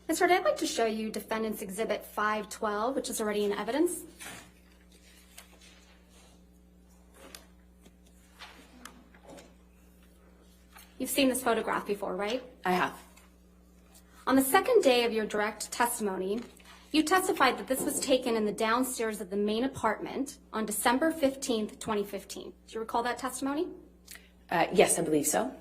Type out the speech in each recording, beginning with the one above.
Ms. Hurd, I'd like to show you Defendant's Exhibit 512, which is already in evidence. You've seen this photograph before, right? I have. On the second day of your direct testimony, you testified that this was taken in the downstairs of the main apartment on December 15th, 2015. Do you recall that testimony? Yes, I believe so.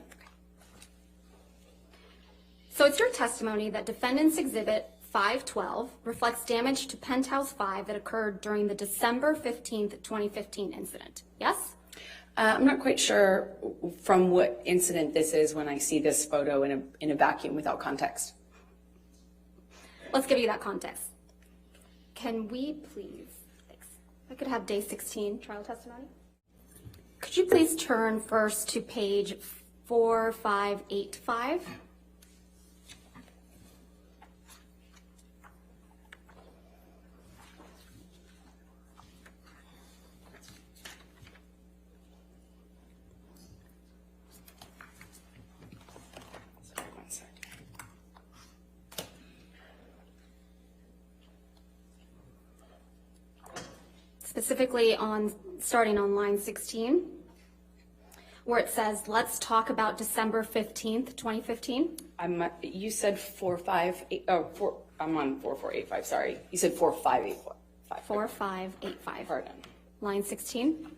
So it's your testimony that Defendant's Exhibit 512 reflects damage to Penthouse 5 that occurred during the December 15th, 2015 incident. Yes? I'm not quite sure from what incident this is when I see this photo in a vacuum without context. Let's give you that context. Can we please, thanks. I could have day 16 trial testimony. Could you please turn first to page 4585? Sorry, one second. Specifically starting on line 16, where it says, let's talk about December 15th, 2015. You said 458. Oh, I'm on 4485. Sorry, you said 4585. 4585. Pardon. Line 16.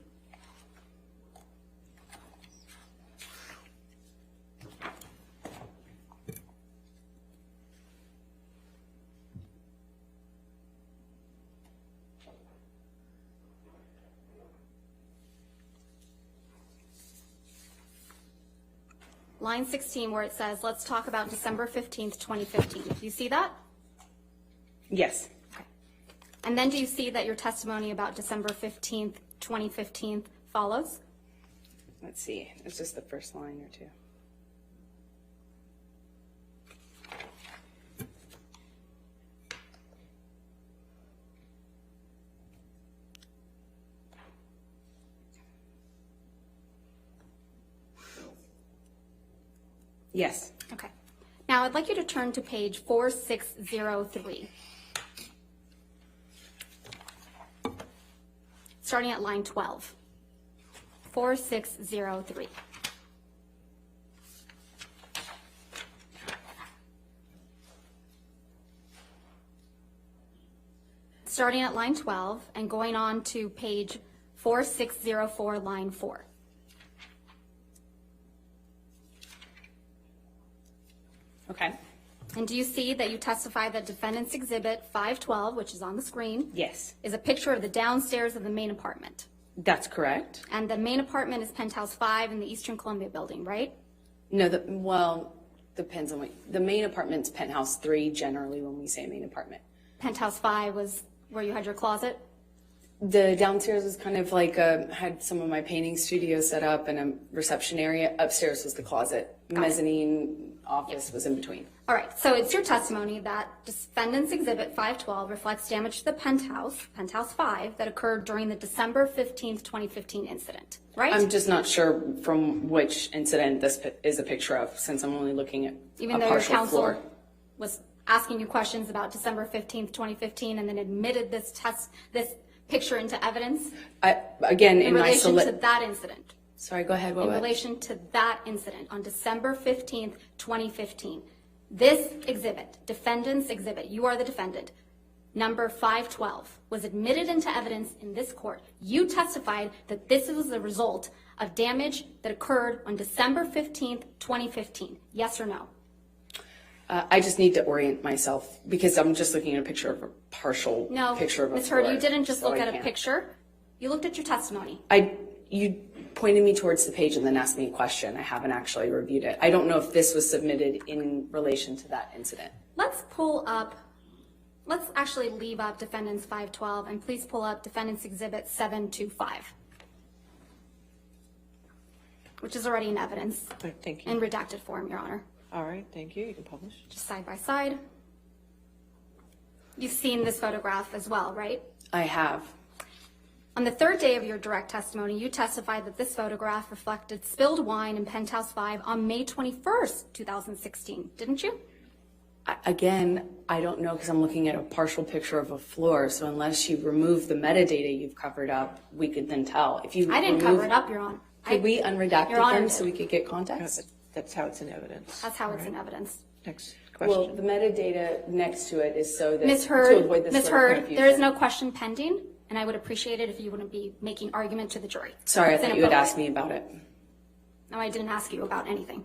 Line 16, where it says, let's talk about December 15th, 2015. Do you see that? Yes. Okay. And then do you see that your testimony about December 15th, 2015 follows? Let's see. It's just the first line or two. Yes. Okay. Now I'd like you to turn to page 4603. Starting at line 12. 4603. Starting at line 12 and going on to page 4604, line 4. Okay. And do you see that you testify that Defendant's Exhibit 512, which is on the screen, Yes. is a picture of the downstairs of the main apartment? That's correct. And the main apartment is Penthouse 5 in the Eastern Columbia building, right? No, well, depends on what. The main apartment's Penthouse 3 generally when we say main apartment. Penthouse 5 was where you had your closet? The downstairs was kind of like had some of my painting studio set up and a reception area. Upstairs was the closet. Mezzanine office was in between. All right, so it's your testimony that Defendant's Exhibit 512 reflects damage to the penthouse, Penthouse 5, that occurred during the December 15th, 2015 incident, right? I'm just not sure from which incident this is a picture of, since I'm only looking at Even a though your partial counsel floor. was asking you questions about December 15th, 2015, and then admitted this picture into evidence Again, in relation to that incident. Sorry, go ahead. In relation to that incident on December 15th, 2015. This exhibit, Defendant's Exhibit, you are the defendant, number 512, was admitted into evidence in this court. You testified that this was the result of damage that occurred on December 15th, 2015. Yes or no? I just need to orient myself because I'm just looking at a picture of a partial picture of a Ms. floor. Hurd, you didn't just so look I at a can't. picture. You looked at your testimony. You pointed me towards the page and then asked me a question. I haven't actually reviewed it. I don't know if this was submitted in relation to that incident. Let's actually leave up Defendant's 512 and please pull up Defendant's Exhibit 725, which is already in evidence Thank you. in redacted form, Your Honor. All right, thank you. You can publish. Just side by side. You've seen this photograph as well, right? I have. On the third day of your direct testimony, you testified that this photograph reflected spilled wine in Penthouse 5 on May 21st, 2016, didn't you? Again, I don't know because I'm looking at a partial picture of a floor. So unless you remove the metadata you've covered up, we could then tell. If you I didn't cover it up, Your Honor. Could we unredact Your Honor them did. so we could get context? That's how it's in evidence. That's how it's in evidence. Next Well, question. the metadata next to it is so that Ms. to Hurd, avoid this Ms. sort of Hurd, confusion. there is no question pending, and I would appreciate it if you wouldn't be making argument to the jury. Sorry, I It's thought you had inappropriate. asked me about it. No, I didn't ask you about anything.